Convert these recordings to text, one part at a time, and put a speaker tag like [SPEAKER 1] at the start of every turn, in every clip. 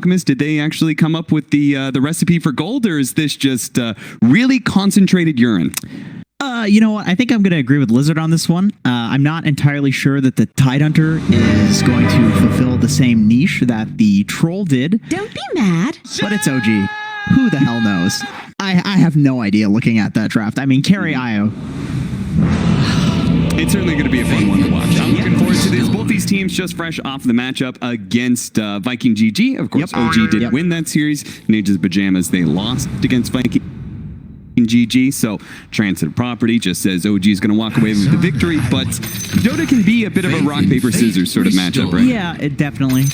[SPEAKER 1] Alchemist, did they actually come up with the recipe for gold, or is this just really concentrated urine?
[SPEAKER 2] You know what? I think I'm going to agree with Lizard on this one. I'm not entirely sure that the Tidehunter is going to fulfill the same niche that the Troll did.
[SPEAKER 3] Don't be mad.
[SPEAKER 2] But it's OG. Who the hell knows? I have no idea looking at that draft. I mean, carry IO.
[SPEAKER 1] It's certainly going to be a fun one to watch. I'm looking forward to this. Both these teams just fresh off the matchup against Viking GG. Of course, OG did win that series. Ninja's Pyjamas, they lost against Viking GG, so Transit Property just says OG is going to walk away with the victory, but Dota can be a bit of a rock, paper, scissors sort of matchup, right?
[SPEAKER 2] Yeah, it definitely.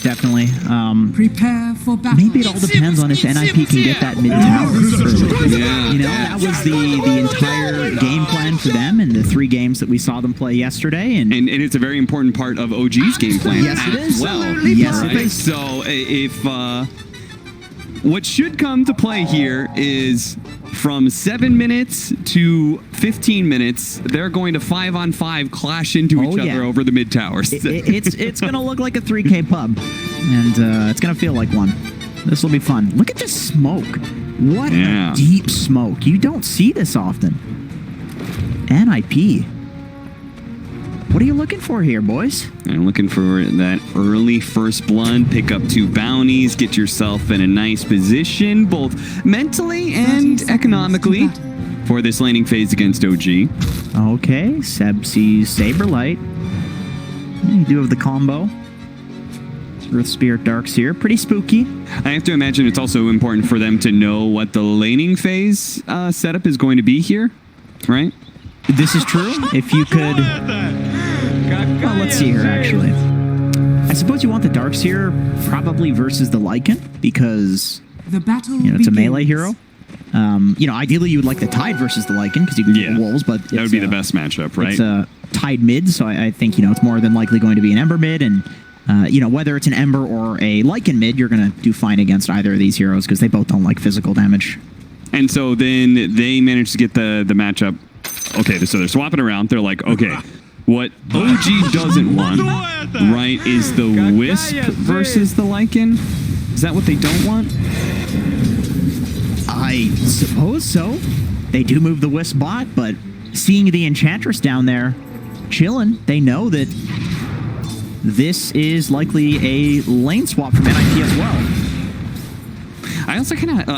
[SPEAKER 4] Prepare for battle.
[SPEAKER 2] Maybe it all depends on if NIP can get that mid tower early.
[SPEAKER 1] Yeah.
[SPEAKER 2] You know, that was the entire game plan for them in the 3 games that we saw them play yesterday. And
[SPEAKER 1] it's a very important part of OG's game plan.
[SPEAKER 2] Yes, it is.
[SPEAKER 1] Well,
[SPEAKER 2] yes,
[SPEAKER 1] right?
[SPEAKER 2] it is.
[SPEAKER 1] So if what should come to play here is from 7 minutes to 15 minutes, they're going to 5-on-5 clash into each other over the mid towers.
[SPEAKER 2] It's going to look like a 3K pub, and it's going to feel like one. This will be fun. Look at this smoke. What a deep smoke. You don't see this often. NIP. What are you looking for here, boys?
[SPEAKER 1] I'm looking for that early first blood, pick up 2 bounties, get yourself in a nice position, both mentally and economically, for this laning phase against OG.
[SPEAKER 2] Okay, Seb sees Saberlight. You do have the combo. Earth Spirit Darkseer, pretty spooky.
[SPEAKER 1] I have to imagine it's also important for them to know what the laning phase setup is going to be here, right?
[SPEAKER 2] This is true. If you could... Well, let's see here, actually. I suppose you want the Darkseer probably versus the Lycan, because,
[SPEAKER 4] the battle
[SPEAKER 2] it's a melee hero. Ideally you would like the Tide versus the Lycan, because you can get wolves, but
[SPEAKER 1] that would be the best matchup, right?
[SPEAKER 2] It's a Tide mid, so I think, it's more than likely going to be an Ember mid, and, whether it's an Ember or a Lycan mid, you're going to do fine against either of these heroes, because they both don't like physical damage.
[SPEAKER 1] And so then they managed to get the matchup. Okay, so they're swapping around. They're like, okay, what OG doesn't want, right, is the Wisp versus the Lycan? Is that what they don't want?
[SPEAKER 2] I suppose so. They do move the Wisp bot, but seeing the Enchantress down there chilling, they know that this is likely a lane swap from NIP as well.
[SPEAKER 1] I also kind of,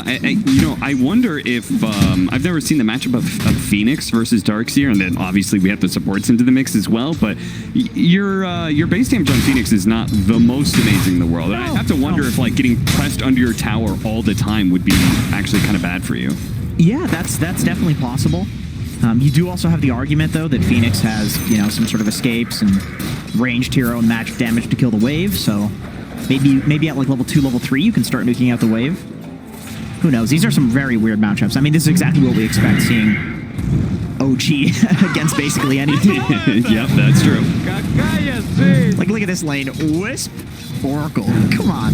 [SPEAKER 1] I wonder if, I've never seen the matchup of Phoenix versus Darkseer, and then obviously we have the supports into the mix as well, but your base damage on Phoenix is not the most amazing in the world. And I have to wonder if, like, getting pressed under your tower all the time would be actually kind of bad for you.
[SPEAKER 2] Yeah, that's definitely possible. You do also have the argument, though, that Phoenix has, some sort of escapes and ranged hero and magic damage to kill the wave, so maybe at like level 2, level 3, you can start nuking out the wave. Who knows? These are some very weird matchups. I mean, this is exactly what we expect, seeing OG against basically any team.
[SPEAKER 1] Yep, that's true.
[SPEAKER 2] Like, look at this lane. Wisp, Oracle. Come on.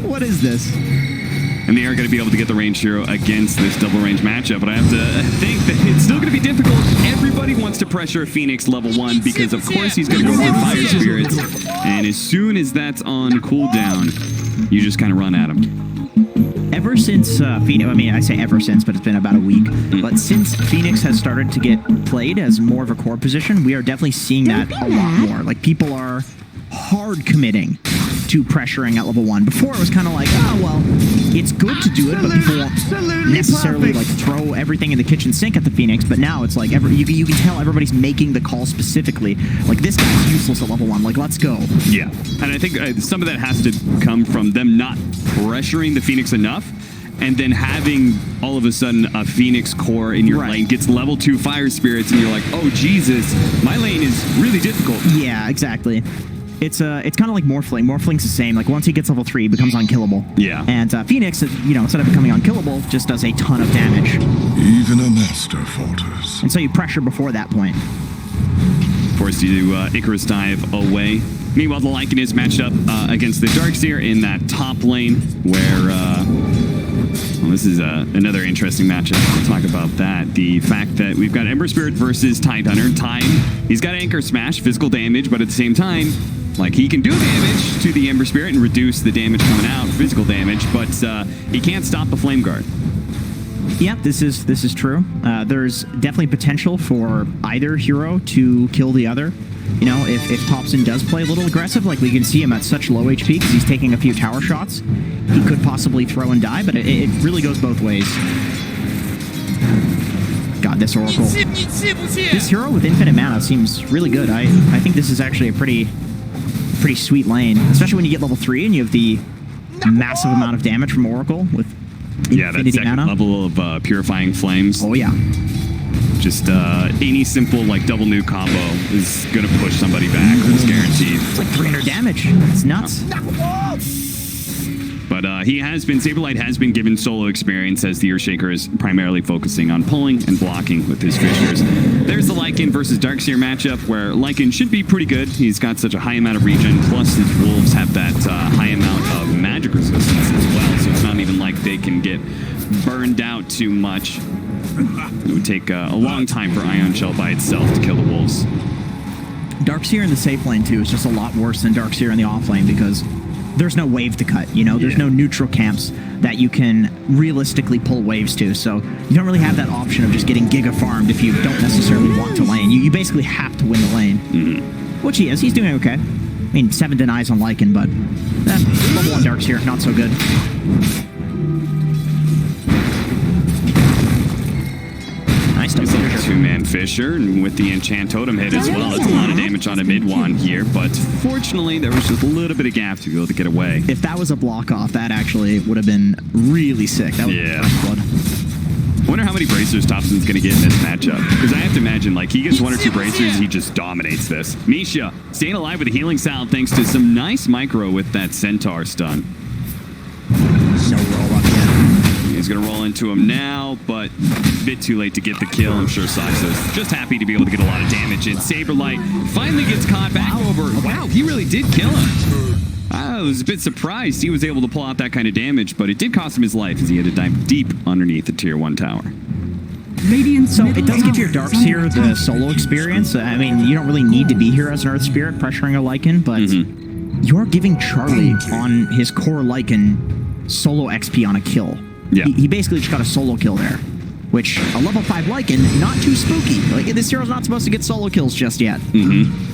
[SPEAKER 2] What is this?
[SPEAKER 1] And they are going to be able to get the range hero against this double range matchup, but I have to think that it's still going to be difficult. Everybody wants to pressure Phoenix level 1 because, of course, he's going to go for Fire Spirits. And as soon as that's on cooldown, you just kind of run at him.
[SPEAKER 2] Ever since Phoenix, I mean, I say ever since, but it's been about a week. But since Phoenix has started to get played as more of a core position, we are definitely seeing that a lot more. Like, people are hard committing to pressuring at level 1. Before, it was kind of like, oh, well, it's good to do it, but people won't necessarily like throw everything in the kitchen sink at the Phoenix. But now it's like, you can tell everybody's making the call specifically. Like, this guy's useless at level 1. Like, let's go.
[SPEAKER 1] Yeah. And I think some of that has to come from them not pressuring the Phoenix enough, and then having all of a sudden a Phoenix core in your lane gets level 2 Fire Spirits, and you're like, oh, Jesus, my lane is really difficult.
[SPEAKER 2] Yeah, exactly. It's kind of like Morphling. Morphling's the same. Like, once he gets level 3, he becomes unkillable. Yeah. And Phoenix, instead of becoming unkillable, just does a ton of damage.
[SPEAKER 5] Even a master falters.
[SPEAKER 2] And so you pressure before that point.
[SPEAKER 1] Forced you to Icarus dive away. Meanwhile, the Lycan is matched up against the Darkseer in that top lane, where well, this is another interesting matchup. We'll talk about that. The fact that we've got Ember Spirit versus Tidehunter. Tide, he's got Anchor Smash, physical damage, but at the same time, Like, he can do damage to the Ember Spirit and reduce the damage coming out, physical damage, but he can't stop the Flame Guard.
[SPEAKER 2] Yeah, this is true. There's definitely potential for either hero to kill the other. You know, if Thompson does play a little aggressive, like we can see him at such low HP because he's taking a few tower shots, he could possibly throw and die, but it really goes both ways. God, this Oracle. This hero with infinite mana seems really good. I think this is actually a pretty sweet lane, especially when you get level 3 and you have the massive amount of damage from Oracle with
[SPEAKER 1] that second
[SPEAKER 2] mana.
[SPEAKER 1] level of Purifying Flames.
[SPEAKER 2] Oh, yeah.
[SPEAKER 1] Just any simple, like, double nuke combo is going to push somebody back. It's guaranteed.
[SPEAKER 2] It's like 300 damage. It's nuts.
[SPEAKER 1] But Saberlight has been given solo experience as the Earthshaker is primarily focusing on pulling and blocking with his Fissures. There's the Lycan versus Darkseer matchup where Lycan should be pretty good. He's got such a high amount of regen, plus his Wolves have that high amount of magic resistance as well, so it's not even like they can get burned out too much. It would take a long time for Ion Shell by itself to kill the Wolves.
[SPEAKER 2] Darkseer in the safe lane, too, is just a lot worse than Darkseer in the off lane because there's no wave to cut, you know? There's no neutral camps that you can realistically pull waves to, so you don't really have that option of just getting giga farmed if you don't necessarily want to lane. You basically have to win the lane, which he is. He's doing okay. I mean, 7 denies on Lycan, but level 1 Darkseer, not so good. Nice double Fissure.
[SPEAKER 1] 2-man Fissure, and with the Enchant Totem hit as well, it's a lot of damage on a mid-one here, but fortunately there was just a little bit of gap to be able to get away.
[SPEAKER 2] If that was a block off, that actually would have been really sick. That was blood.
[SPEAKER 1] I wonder how many bracers Thompson's going to get in this matchup. Because I have to imagine, like, he gets 1 or 2 bracers, he just dominates this. Misha staying alive with a healing salve thanks to some nice micro with that Centaur stun.
[SPEAKER 2] No roll up yet.
[SPEAKER 1] He's going to roll into him now, but a bit too late to get the kill. I'm sure Soxa's just happy to be able to get a lot of damage in. Saberlight finally gets caught back over. Wow, he really did kill him. I was a bit surprised he was able to pull out that kind of damage, but it did cost him his life as he had to dive deep underneath the tier 1 tower.
[SPEAKER 2] So it does give your Darkseer the solo experience. I mean, you don't really need to be here as an Earth Spirit pressuring a Lycan, but you're giving Charlie on his core Lycan solo XP on a kill.
[SPEAKER 1] Yeah.
[SPEAKER 2] He basically just got a solo kill there, which a level 5 Lycan, not too spooky. Like, this hero's not supposed to get solo kills just yet.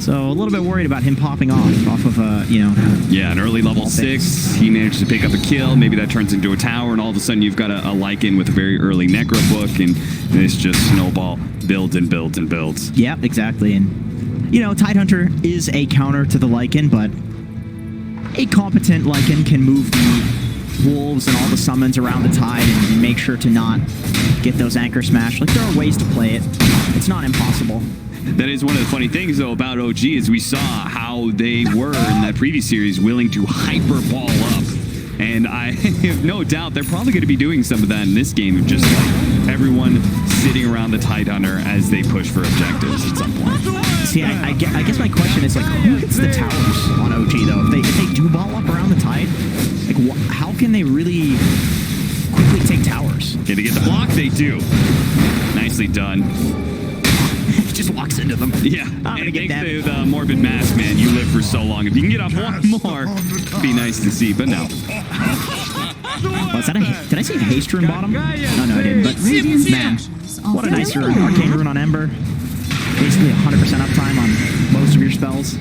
[SPEAKER 2] So a little bit worried about him popping off of, you know. Yeah,
[SPEAKER 1] an early level 6. He managed to pick up a kill. Maybe that turns into a tower, and all of a sudden you've got a Lycan with a very early Necro book, and this just snowball builds and builds and builds.
[SPEAKER 2] Yeah, exactly. And, you know, Tidehunter is a counter to the Lycan, but a competent Lycan can move the Wolves and all the summons around the Tide and make sure to not get those anchor smash. Like, there are ways to play it. It's not impossible.
[SPEAKER 1] That is one of the funny things, though, about OG is we saw how they were in that previous series willing to hyper ball up. And I have no doubt they're probably going to be doing some of that in this game, of just like everyone sitting around the Tidehunter as they push for objectives at some point.
[SPEAKER 2] See, I guess my question is, like, who hits the towers on OG, though? If they do ball up around the Tide, like, how can they really quickly take towers?
[SPEAKER 1] Okay, to get the block, they do. Nicely done.
[SPEAKER 2] He just walks into them.
[SPEAKER 1] Yeah, and thanks to the Morbid Mask, man, you live for so long. If you can get off one more, it'd be nice to see, but no.
[SPEAKER 2] Oh, is that did I say haste rune bottom? No, I didn't. But man, what a nice rune. Arcane rune on Ember. Basically 100% uptime on most of your spells.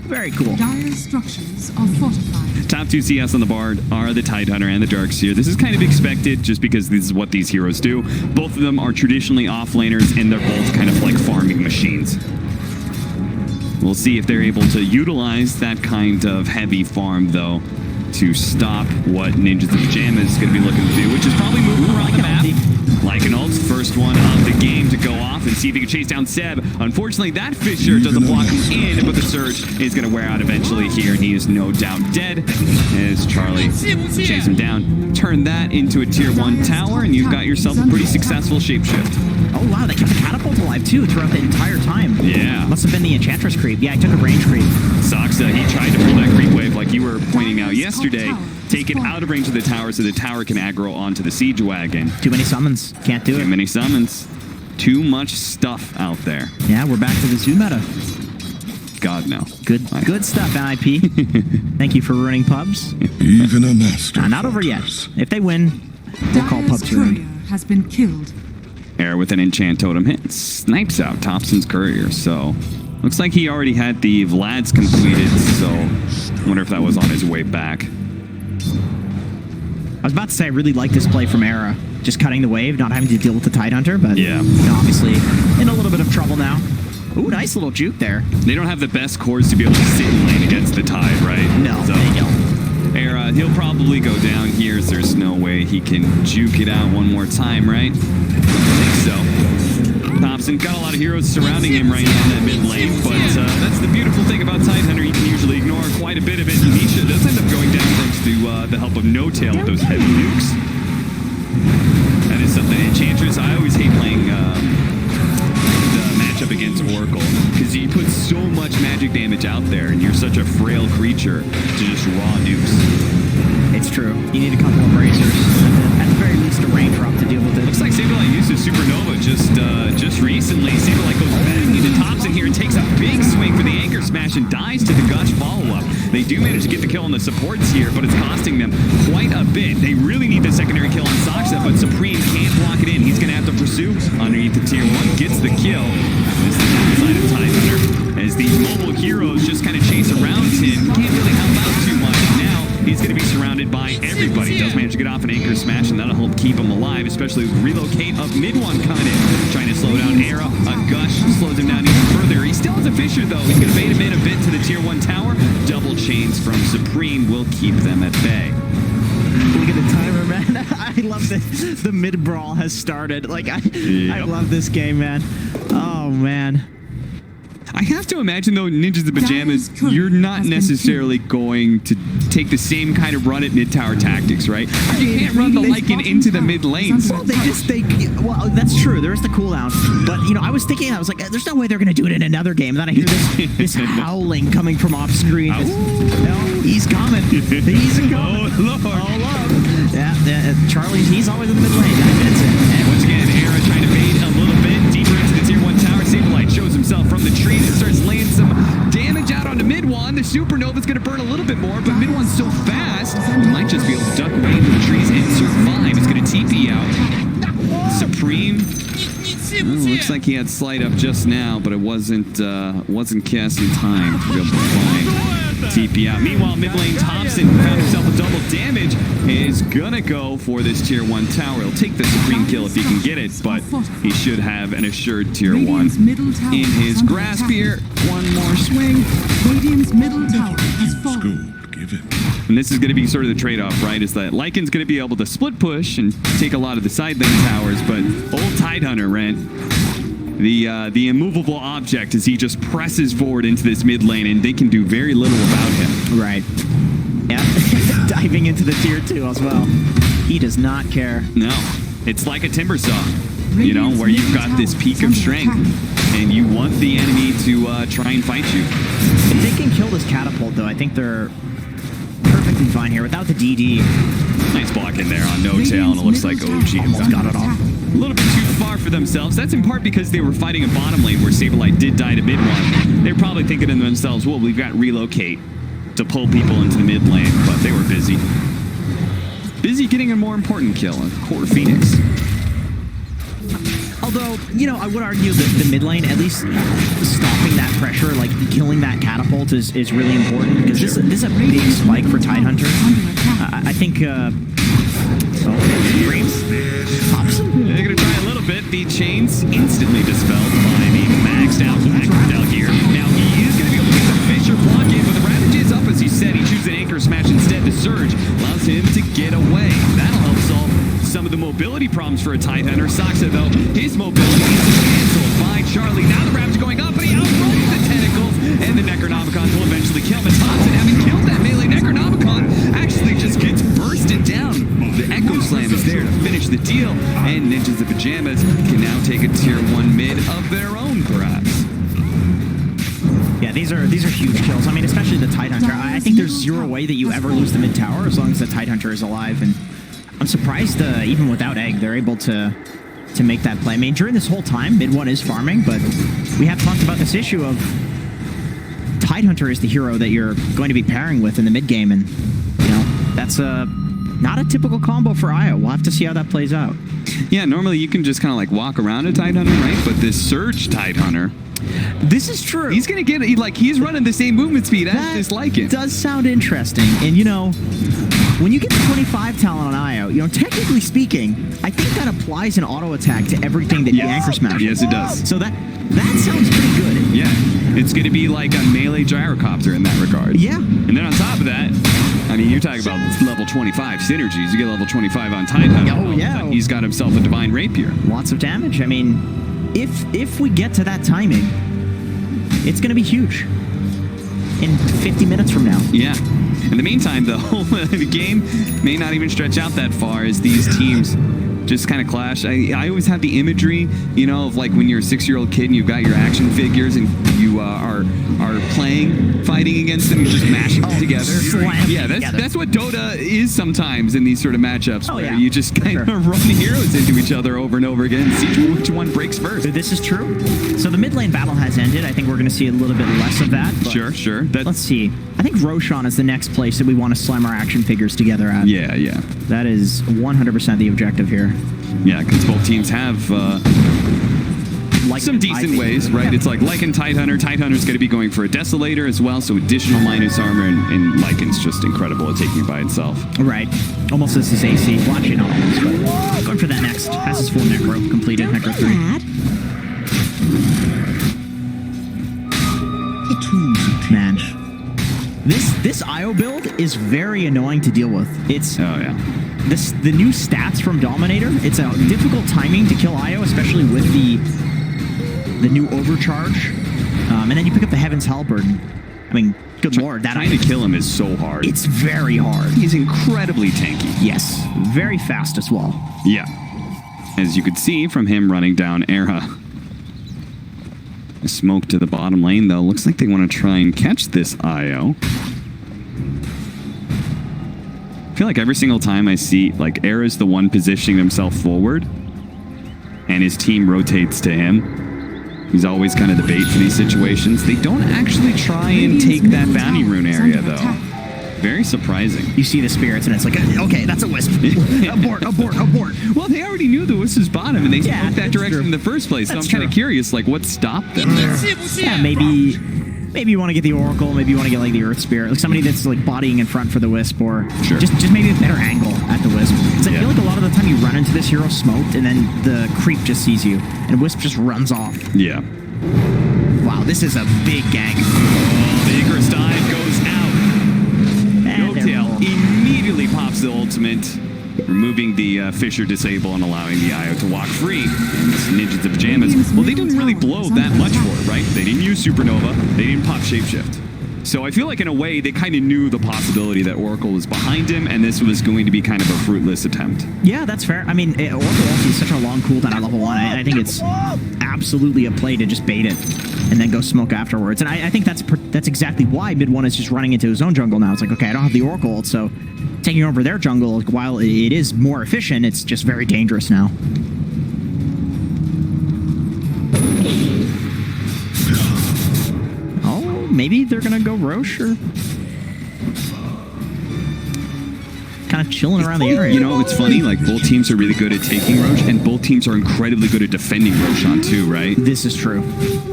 [SPEAKER 2] Very cool.
[SPEAKER 4] Dire structures are fortified.
[SPEAKER 1] Top 2 CS on the board are the Tidehunter and the Darkseer. This is kind of expected just because this is what these heroes do. Both of them are traditionally offlaners, and they're both kind of like farming machines. We'll see if they're able to utilize that kind of heavy farm, though, to stop what Ninjas of Pyjama is going to be looking to do, which is probably move around the map. Lycan ult, first one of the game to go off and see if he can chase down Seb. Unfortunately, that Fissure doesn't block him in, but the Surge is going to wear out eventually here, and he is no doubt dead as Charlie chases him down. Turn that into a tier 1 tower, and you've got yourself a pretty successful shapeshift.
[SPEAKER 2] Oh, wow, they kept the catapult alive, too, throughout the entire time.
[SPEAKER 1] Yeah.
[SPEAKER 2] Must have been the Enchantress creep. Yeah, I took a range creep.
[SPEAKER 1] Soxa, he tried to pull that creep wave like you were pointing out yesterday. Take it out of range of the tower so the tower can aggro onto the siege wagon.
[SPEAKER 2] Too many summons. Can't do it.
[SPEAKER 1] Too many summons. Too much stuff out there.
[SPEAKER 2] Yeah, we're back to the zoo meta.
[SPEAKER 1] God, no.
[SPEAKER 2] Good stuff, NIP. Thank you for ruining pubs.
[SPEAKER 5] Even a master.
[SPEAKER 2] Not over yet.
[SPEAKER 5] fortress.
[SPEAKER 2] If they win, we'll call
[SPEAKER 4] Dire's
[SPEAKER 2] pubs
[SPEAKER 4] courier
[SPEAKER 2] ruined.
[SPEAKER 4] has been killed.
[SPEAKER 1] Air with an enchant totem hit. Snipes out Thompson's courier. So looks like he already had the Vlad's completed. So wonder if that was on his way back.
[SPEAKER 2] I was about to say I really like this play from Era. Just cutting the wave, not having to deal with the Tidehunter, but
[SPEAKER 1] Yeah.
[SPEAKER 2] obviously in a little bit of trouble now. Ooh, nice little juke there.
[SPEAKER 1] They don't have the best cores to be able to sit in lane against the Tide, right?
[SPEAKER 2] No, they don't.
[SPEAKER 1] Era, he'll probably go down here. As there's no way he can juke it out one more time, right? I think so. Thompson got a lot of heroes surrounding him right now in that mid lane, but that's the beautiful thing about Tidehunter. He can usually ignore quite a bit of it. Nisha does end up going down thanks to the help of No Tail with those heavy nukes. That is something Enchantress. I always hate playing the matchup against Oracle because he puts so much magic damage out there, and you're such a frail creature to just raw nukes.
[SPEAKER 2] It's true. You need a couple of bracers. At the very least, a rain drop to deal with it.
[SPEAKER 1] Looks like Saberlight used his Supernova just recently. Saberlight goes back into Thompson here and takes a big swing for the anchor smash and dies to the Gush follow-up. They do manage to get the kill on the supports here, but it's costing them quite a bit. They really need the secondary kill on Saksa, but Supreme can't block it in. He's going to have to pursue underneath the tier 1, gets the kill. This is the downside of Tidehunter, as these mobile heroes just kind of chase around him. Can't really help out too much. Now he's going to be surrounded by everybody. Does manage to get off an anchor smash, and that'll help keep him alive, especially with relocate of mid one coming in. Trying to slow down Era. A Gush slows him down even further. He still has a Fisher, though. He's going to bait him in a bit to the tier 1 tower. Double chains from Supreme will keep them at bay.
[SPEAKER 2] Look at the timer, man. I love this. The mid brawl has started. Like, I love this game, man. Oh, man.
[SPEAKER 1] I have to imagine, though, Ninjas in Pajamas, you're not necessarily going to take the same kind of run at mid-tower tactics, right? You can't run the Lycan into the mid lanes.
[SPEAKER 2] Well, well, that's true. There's the cooldown. But, you know, I was thinking, I was like, there's no way they're going to do it in another game. And then I hear this howling coming from off screen. No, he's coming. He's coming.
[SPEAKER 1] Oh, Lord.
[SPEAKER 2] Oh, Lord. Yeah, Charlie, he's always in the mid lane. That's it.
[SPEAKER 1] And once again, Era trying to bait a little bit deeper into the tier 1 tower. Saberlight shows himself from the trees and starts laying some damage out onto mid 1. The Supernova's going to burn a little bit more, but mid 1's so fast, he might just be able to duck away into the trees and survive. He's going to TP out. Supreme. Looks like he had slide up just now, but it wasn't cast in time to be able to find TP out. Meanwhile, mid lane Thompson found himself a double damage. Is gonna go for this tier 1 tower. He'll take the Supreme kill if he can get it, but he should have an assured tier 1 in his grasp here. One more swing.
[SPEAKER 4] Radiant's middle tower has fallen.
[SPEAKER 5] School, give it.
[SPEAKER 1] And this is going to be sort of the trade-off, right? Is that Lycan's going to be able to split push and take a lot of the side lane towers, but old Tidehunter, the immovable object, as he just presses forward into this mid lane, and they can do very little about him.
[SPEAKER 2] Right. Yeah. Diving into the tier 2 as well. He does not care.
[SPEAKER 1] No. It's like a timber saw, you know, where you've got this peak of strength, and you want the enemy to try and fight you.
[SPEAKER 2] If they can kill this catapult, though, I think they're perfectly fine here without the DD.
[SPEAKER 1] Nice block in there on No Tail, and it looks like OG
[SPEAKER 2] Almost got it off.
[SPEAKER 1] a little bit too far for themselves. That's in part because they were fighting a bottom lane where Saberlight did die to mid 1. They're probably thinking to themselves, well, we've got relocate to pull people into the mid lane, but they were busy. Busy getting a more important kill, a core Phoenix.
[SPEAKER 2] Although, you know, I would argue that the mid lane, at least stopping that pressure, like killing that catapult is really important, because this is a big spike for Tidehunter. I think, Thompson?
[SPEAKER 1] They're going to try a little bit. The chains instantly dispelled by the maxed out Macrodel here. Now he is going to be able to get the Fisher block in, but the Ravage is up, as he said. He chooses an anchor smash instead. The Surge allows him to get away. That'll help solve some of the mobility problems for a Tidehunter. Saksa, though, his mobility is canceled by Charlie. Now the Ravage going up, and he outruns the tentacles, and the Necronomicon will eventually kill him. And Thompson, having killed that melee Necronomicon, actually just gets bursted down. The Echo Slam is there to finish the deal, and Ninjas in Pajamas can now take a tier 1 mid of their own, perhaps.
[SPEAKER 2] Yeah, these are huge kills. I mean, especially the Tidehunter. I think there's zero way that you ever lose the mid tower as long as the Tidehunter is alive, and I'm surprised even without Egg, they're able to make that play. I mean, during this whole time, mid 1 is farming, but we have talked about this issue of Tidehunter is the hero that you're going to be pairing with in the mid game, and that's not a typical combo for Io. We'll have to see how that plays out.
[SPEAKER 1] Yeah, normally you can just kind of like walk around a Tidehunter, right? But this Surge Tidehunter,
[SPEAKER 2] this is true.
[SPEAKER 1] he's gonna get he's running the same movement speed as this Lycan.
[SPEAKER 2] Does sound interesting, and when you get the 25 talent on Io, technically speaking, I think that applies an auto attack to everything that you anchor smash.
[SPEAKER 1] Yes, it does.
[SPEAKER 2] So that sounds pretty good.
[SPEAKER 1] Yeah, it's going to be like a melee gyrocopter in that regard.
[SPEAKER 2] Yeah.
[SPEAKER 1] And then on top of that, I mean, you're talking about level 25 synergies. You get level 25 on Tidehunter.
[SPEAKER 2] Oh, yeah.
[SPEAKER 1] He's got himself a Divine Rapier.
[SPEAKER 2] Lots of damage. I mean, if we get to that timing, it's going to be huge. In 50 minutes from now.
[SPEAKER 1] Yeah. In the meantime, though, the game may not even stretch out that far as these teams just kind of clash. I always have the imagery, of like when you're a 6-year-old kid and you've got your action figures and you are fighting against them, you're just mashing them together. Yeah, that's what Dota is sometimes in these sort of matchups, where you just kind of run heroes into each other over and over again and see which one breaks first.
[SPEAKER 2] This is true. So the mid lane battle has ended. I think we're going to see a little bit less of that.
[SPEAKER 1] Sure.
[SPEAKER 2] Let's see. I think Roshan is the next place that we want to slam our action figures together at.
[SPEAKER 1] Yeah.
[SPEAKER 2] That is 100% the objective here.
[SPEAKER 1] Yeah, because both teams have some decent ways, right? Yeah. It's like Lycan Tidehunter. Tidehunter's going to be going for a Desolator as well, so additional minus armor, and Lycan's just incredible at taking by itself.
[SPEAKER 2] Right. Almost as his AC. Well, actually, not almost, but going for that next. Has his full Necro completed, Necro 3. Man. This IO build is very annoying to deal with. It's the new stats from Dominator. It's a difficult timing to kill IO, especially with the new overcharge. And then you pick up the Heaven's Halberd. I mean, good lord, that
[SPEAKER 1] trying to kill him is so hard.
[SPEAKER 2] It's very hard.
[SPEAKER 1] He's incredibly tanky.
[SPEAKER 2] Yes, very fast as well.
[SPEAKER 1] Yeah, as you could see from him running down Era. Smoke to the bottom lane, though. Looks like they want to try and catch this IO. I feel like every single time I see, like, Era's the one positioning himself forward, and his team rotates to him. He's always kind of the bait for these situations. They don't actually try and take that bounty rune area, though. Very surprising.
[SPEAKER 2] You see the spirits, and it's like, okay, that's a wisp. Abort.
[SPEAKER 1] Well, they already knew the wisp was bottom, and they smoked that direction in the first place. So I'm kind of curious, like, what stopped them?
[SPEAKER 2] Yeah, maybe you want to get the Oracle, maybe you want to get like the Earth Spirit, like somebody that's like bodying in front for the wisp, or just maybe a better angle at the wisp. Because I feel like a lot of the time you run into this hero smoked, and then the creep just sees you, and wisp just runs off.
[SPEAKER 1] Yeah.
[SPEAKER 2] Wow, this is a big gang.
[SPEAKER 1] The Icarus dive goes out. Tail immediately pops the ultimate, removing the Fissure disable and allowing the IO to walk free. Ninjas of Pyjamas. Well, they didn't really blow that much for it, right? They didn't use Supernova. They didn't pop Shapeshift. So I feel like in a way they kind of knew the possibility that Oracle was behind him, and this was going to be kind of a fruitless attempt.
[SPEAKER 2] Yeah, that's fair. I mean, Oracle also is such a long cooldown at level 1. I think it's absolutely a play to just bait it and then go smoke afterwards. And I think that's exactly why mid 1 is just running into his own jungle now. It's like, okay, I don't have the Oracle ult, so taking over their jungle, while it is more efficient, it's just very dangerous now. Maybe they're gonna go Roche, or kind of chilling around the area.
[SPEAKER 1] You know, it's funny, like both teams are really good at taking Roche, and both teams are incredibly good at defending Roshan too, right?
[SPEAKER 2] This is true.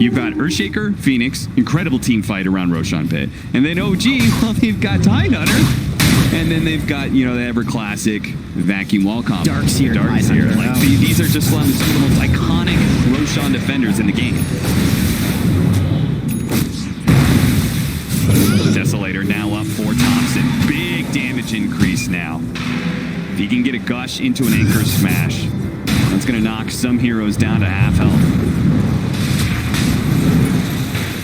[SPEAKER 1] You've got Earthshaker, Phoenix, incredible team fight around Roshan Pit. And then OG, well, they've got Tidehunter. And then they've got, the ever classic vacuum wall combo.
[SPEAKER 2] Darkseer.
[SPEAKER 1] Like, these are just some of the most iconic Roshan defenders in the game. Desolator now up for Thompson. Big damage increase now. If he can get a gush into an anchor smash, that's going to knock some heroes down to half health.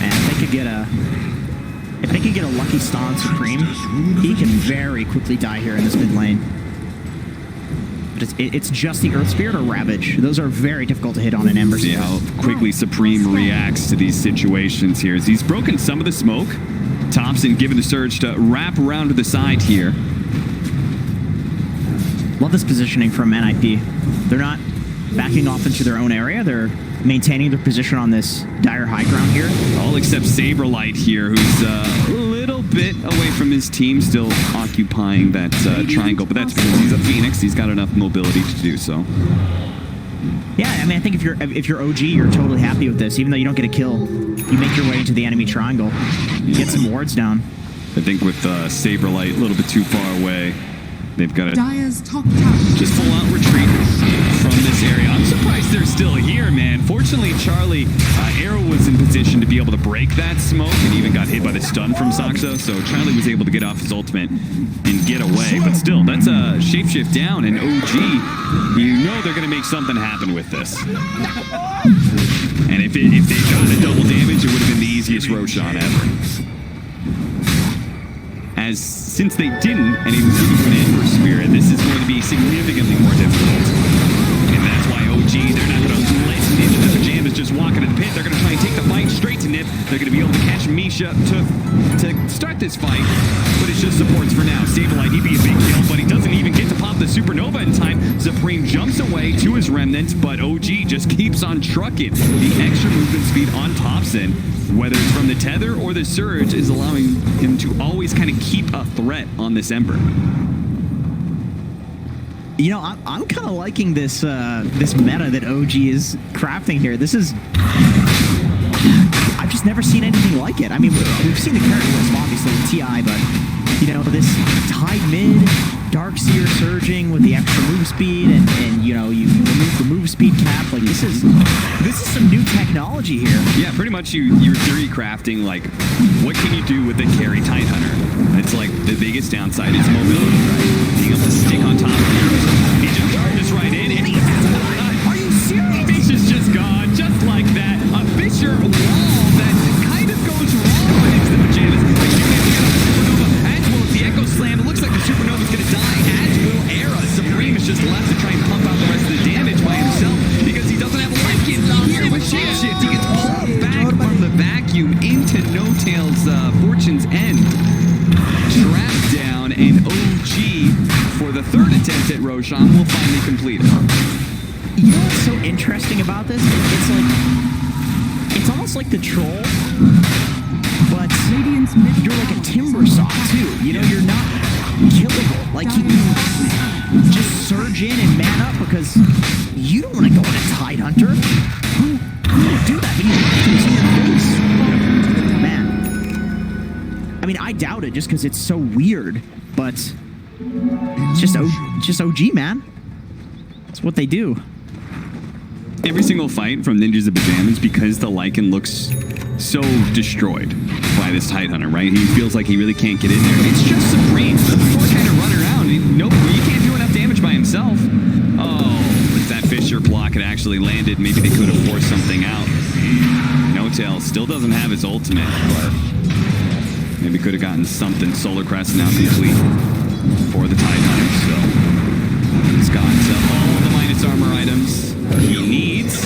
[SPEAKER 2] And if they could get a lucky Ston Supreme, he can very quickly die here in this mid lane. But it's just the Earth Spirit or Ravage. Those are very difficult to hit on an Ember.
[SPEAKER 1] See how quickly Supreme reacts to these situations here. As he's broken some of the smoke. Thompson given the surge to wrap around to the side here.
[SPEAKER 2] Love this positioning from NIP. They're not backing off into their own area. They're maintaining their position on this dire high ground here.
[SPEAKER 1] All except Saberlight here, who's a little bit away from his team, still occupying that triangle. But that's because he's a Phoenix. He's got enough mobility to do so.
[SPEAKER 2] Yeah, I mean, I think if you're OG, you're totally happy with this. Even though you don't get a kill, you make your way into the enemy triangle, get some wards down.
[SPEAKER 1] I think with Saberlight a little bit too far away, they've got to
[SPEAKER 4] Dire's top tower
[SPEAKER 1] just full out retreat from this area. I'm surprised they're still here, man. Fortunately, Charlie, Arrow was in position to be able to break that smoke and even got hit by the stun from Saxo, so Charlie was able to get off his ultimate and get away. But still, that's a shapeshift down, and OG, you know they're going to make something happen with this. And if they got a double damage, it would have been the easiest Roshan ever. As since they didn't, and he was moving an Ember Spirit, this is going to be significantly more difficult. And that's why OG, they're not going to let Ninja the Pyjamas just walk into the pit. They're going to try and take the fight straight to Nip. They're going to be able to catch Misha to start this fight, but it's just supports for now. Saberlight, he'd be a big kill, but he doesn't even get to pop the Supernova in time. Supreme jumps away to his remnants, but OG just keeps on trucking. The extra movement speed on Thompson, whether it's from the tether or the surge, is allowing him to always kind of keep a threat on this Ember.
[SPEAKER 2] You know, I'm kind of liking this this meta that OG is crafting here. This is... I've just never seen anything like it. I mean, we've seen the character list, obviously, with TI, but, you know, this tied mid, Darkseer surging with the extra move speed, and you know, you remove the move speed cap. Like, this is some new technology here.
[SPEAKER 1] Yeah, pretty much you're theory crafting, like, what can you do with the carry Tidehunter? It's like, the biggest downside is mobility, right? Being able to stick on top of heroes. He just charges right in, and he has a... Are you serious? Fisher's just gone, just like that. A Fisher wall that kind of goes wrong into the Pyjamas. But you can get the Supernova, as well as the Echo Slam. It looks like the Supernova's going to die, as will Era. Supreme is just left to try and pump out the rest of the damage by himself, because he doesn't have a life kit here with Shapeshift. He gets pulled back from the vacuum into No-Tail's Fortune's End. Trapped down, and OG, for the third attempt at Roshan, will finally complete it.
[SPEAKER 2] You know what's so interesting about this? It's like... It's almost like the troll, but you're like a timber saw, too. You know, you're not killable. Like, you just surge in and man up because you don't want to go in a Tidehunter. Who would do that? I mean, you man. I mean, I doubt it just because it's so weird, but it's just OG, man. It's what they do.
[SPEAKER 1] Every single fight from Ninjas of Pyjamas, because the Lycan looks so destroyed by this Tidehunter, right? He feels like he really can't get in there. It's just Supreme. Before kind of run around. Nope, he can't do enough damage by himself. Oh, if that Fisher block had actually landed, maybe they could have forced something out. No-Tail still doesn't have his ultimate, but maybe could have gotten something. Solar Crest now complete for the Tidehunter, so he's got all the minus armor items he needs.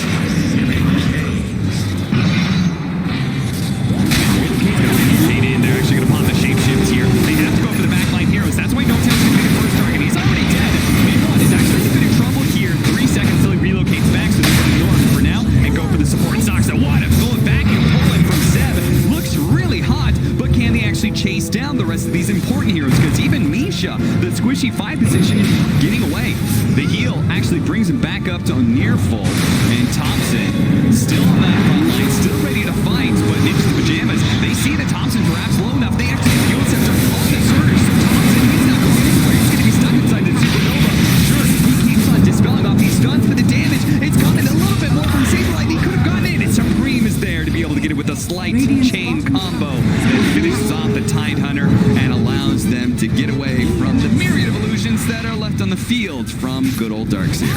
[SPEAKER 1] They're actually going to pop the shapeshifts here. They have to go for the backline heroes. That's why No-Tail's going to be the first target. He's already dead. Mid-1 is actually a bit in trouble here. 3 seconds till he relocates back, so they're going to ignore him for now and go for the support. Soxa Wada going back and pulling from Seb. Looks really hot, but can they actually chase down the rest of these important heroes? Because even Misha, the squishy 5 position, is getting away. The heal actually brings him back up to near full, and Thompson still on that front line, still ready to fight, but Ninjas the Pyjamas, they see that Thompson perhaps low enough, they actually have the Fuel Scepter on the Surge, so Thompson, he's not going anywhere, he's going to be stuck inside the Supernova. Sure, he keeps on dispelling off these stuns, but the damage, it's coming a little bit more from Saberlight. He could have gotten in, and Supreme is there to be able to get it with a slight chain combo that finishes off the Tidehunter and allows them to get away from the myriad of illusions that are left on the field from good old Darkseer.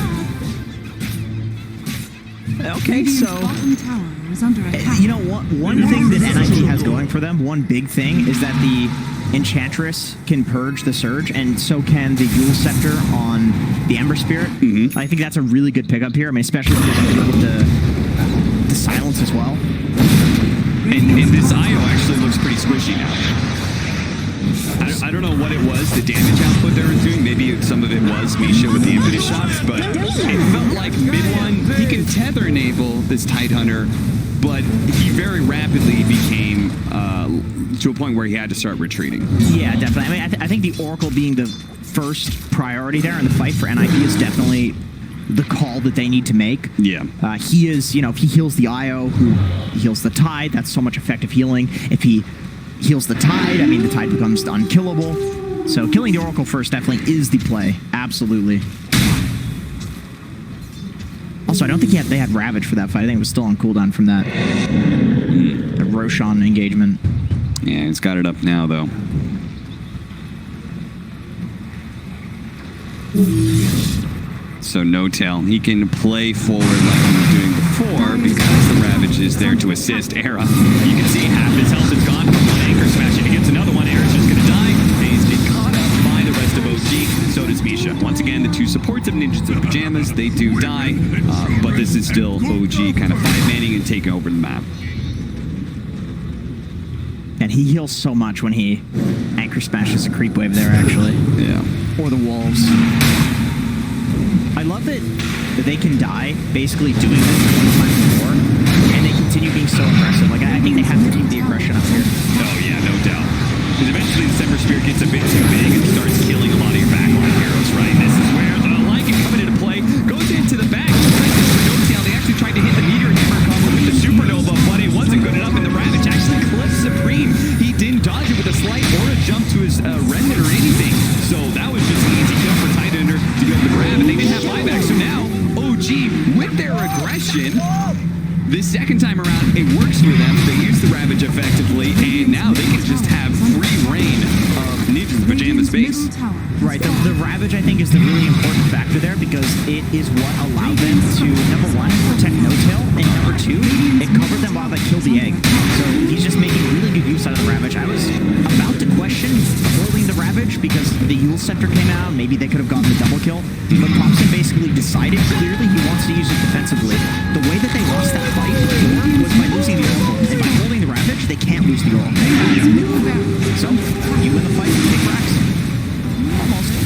[SPEAKER 2] Okay, so
[SPEAKER 4] bottom tower is under attack.
[SPEAKER 2] you know what? One thing that NIP has going for them, one big thing, is that the Enchantress can purge the Surge, and so can the Fuel Scepter on the Ember Spirit. I think that's a really good pickup here. I mean, especially with the silence as well.
[SPEAKER 1] And this IO actually looks pretty squishy now. I don't know what it was, the damage output they were doing. Maybe some of it was Misha with the infinite shots, but it felt like mid one, he can tether enable this Tidehunter, but he very rapidly became to a point where he had to start retreating.
[SPEAKER 2] Yeah, definitely. I mean, I think the Oracle being the first priority there in the fight for NIP is definitely the call that they need to make.
[SPEAKER 1] Yeah.
[SPEAKER 2] He is, if he heals the IO, who heals the Tide, that's so much effective healing. If he heals the Tide, I mean, the Tide becomes unkillable. So killing the Oracle first definitely is the play. Absolutely. Also, I don't think they had Ravage for that fight. I think it was still on cooldown from that the Roshan engagement.
[SPEAKER 1] Yeah, he's got it up now, though. So No Tail, he can play forward like he was doing before because the Ravage is there to assist Era. You can see half his health is gone from one anchor smash, and he gets another one. Era's just gonna die. And he's been caught up by the rest of OG. So does Misha. Once again, the two supports of Ninjas in Pyjamas, they do die, but this is still OG kind of five-manning and taking over the map.
[SPEAKER 2] And he heals so much when he anchor smashes a creep wave there, actually.
[SPEAKER 1] Yeah.
[SPEAKER 2] Or the wolves. I love that they can die basically doing this one time before, and they continue being so aggressive. Like, I think they have to keep the aggression up here.
[SPEAKER 1] Oh, yeah, no doubt. Because eventually the Semper Spear gets a bit too big and starts killing a lot of your backline heroes, right? This is where the Lycan coming into play, goes into the back. They actually tried to hit the Meteor Hammer combo with the Supernova, but it wasn't good enough, and the Ravage actually clips Supreme. He didn't dodge it with a slight or a jump to his remnant or anything. So that was just an easy kill for Tidehunter to be able to grab, and they didn't have buyback. So now, OG, with their aggression, this second time around, it works for them. They use the Ravage effectively, and now they can just have free reign of Ninjas in Pyjamas base.
[SPEAKER 2] Right, the Ravage, I think, is the really important factor there because it is what allowed them to, number one, protect No Tail, and number two, it covered them while they killed the egg. So he's just making really good use out of the Ravage. I was about to question holding the Ravage because the Yule Scepter came out, maybe they could have gotten the double kill, but Thompson basically decided clearly he wants to use it defensively. The way that they lost that fight before was by losing the Oracle, and by holding the Ravage, they can't lose the Oracle. So, you win the fight, you take Rax.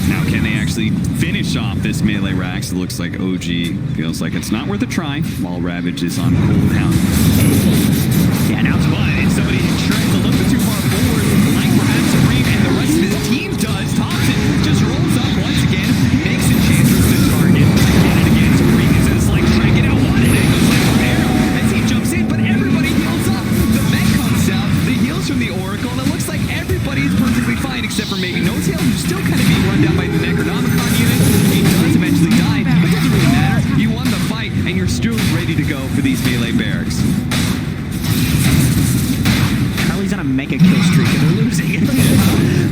[SPEAKER 1] Now, can they actually finish off this melee Rax? It looks like OG feels like it's not worth a try while Ravage is on cooldown.
[SPEAKER 2] Yeah, now it's
[SPEAKER 1] fun. And somebody tries to look too far forward, like perhaps Supreme, and the rest of his team does. Thompson just rolls up once again, makes a chance for the target. Again and again, Supreme is in a slight try, get out one, and it goes like from arrow as he jumps in, but everybody heals up. The mech comes out, the heals from the Oracle, and it looks like everybody is perfectly fine except for maybe No Tail, who's still kind of being run down by the Necronomicon unit. He does eventually die, but it doesn't really matter. You won the fight, and you're still ready to go for these melee barracks.
[SPEAKER 2] Carly's on a mega kill streak and they're losing.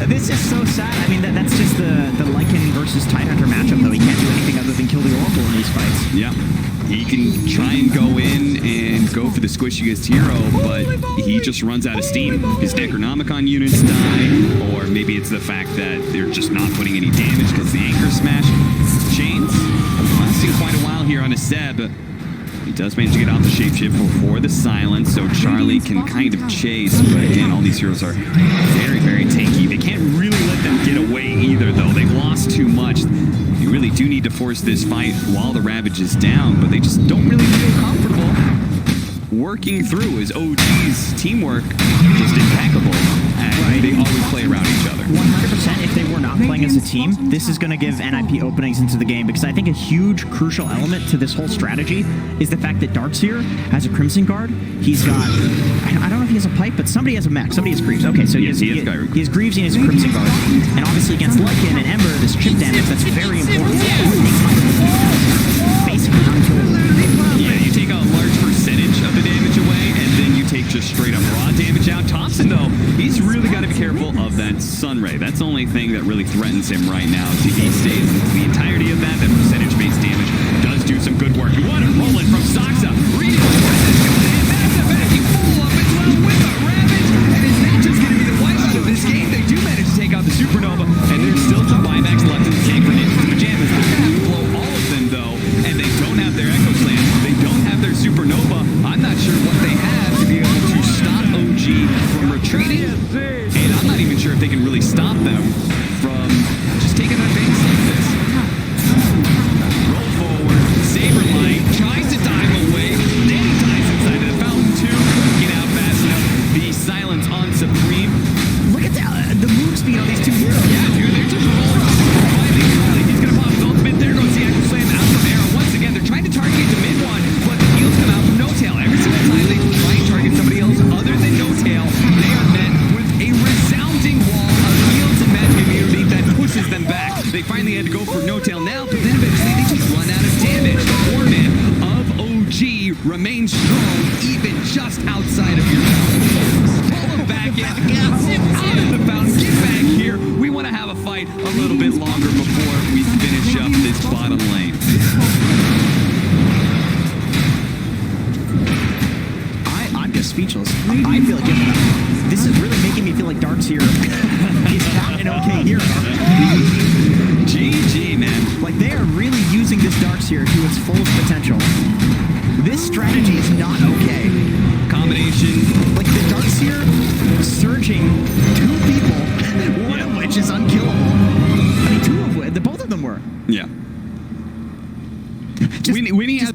[SPEAKER 2] This is so sad. I mean, that's just the Lycan versus Tidehunter matchup, though. He can't do anything other than kill the Oracle in these fights.
[SPEAKER 1] Yeah. He can try and go in and go for the squishiest hero, but he just runs out of steam. His Necronomicon units die, or maybe it's the fact that they're just not putting any damage because the anchor smash chains lasting quite a while here on a Seb. He does manage to get off the shapeshift before the silence, so Charlie can kind of chase, but again, all these heroes are very, very tanky. They can't really let them get away either, though. They've lost too much. You really do need to force this fight while the Ravage is down, but they just don't really feel comfortable working through, as OG's teamwork just impeccable. And they always play around each other.
[SPEAKER 2] 100%, if they were not playing as a team, this is going to give NIP openings into the game, because I think a huge, crucial element to this whole strategy is the fact that Darkseer has a Crimson Guard. He's got, I don't know if he has a pipe, but somebody has a mech. Somebody has Greaves. Okay, so
[SPEAKER 1] yes,
[SPEAKER 2] he has Greaves and he has a Crimson Guard. And obviously against Lycan and Ember, this chip damage, that's very important. Basically unkillable.
[SPEAKER 1] Yeah, you take a large percentage of the damage away, and then you take just straight up raw damage out. Thompson, though, he's really got to be careful of that Sunray. That's the only thing that really threatens him right now. If he stays the entirety of that percentage-based damage does do some good work. You want it rolling from Soxa. Reading the presence coming in. That's a vacuum full up as well with a Ravage. And is that just going to be the wipeout of this game? They do manage to take out the Supernova, and there's still some buybacks left in the tank for Ninjas in Pyjamas. They're going to have to blow all of them, though, and they don't have their Echo Slam. They don't have their Supernova. I'm not sure what they have to be able to stop OG from retreating, and I'm not even sure if they can really drone even just outside of your fountain. Pull him back in. Zip out of the fountain. Get back here. We want to have a fight a little bit longer before we finish up this bottom lane.
[SPEAKER 2] I'm just speechless. I feel like this is really making me feel like Dark's here is not an okay hero.
[SPEAKER 1] GG, man.
[SPEAKER 2] Like, they are really using this Dark's here to its fullest potential. This strategy is not okay.
[SPEAKER 1] Combination.
[SPEAKER 2] Like, the Dark's here surging 2 people, one of which is unkillable. I mean, 2 of which, both of them were.
[SPEAKER 1] Yeah.
[SPEAKER 2] Just,
[SPEAKER 1] Winnie has...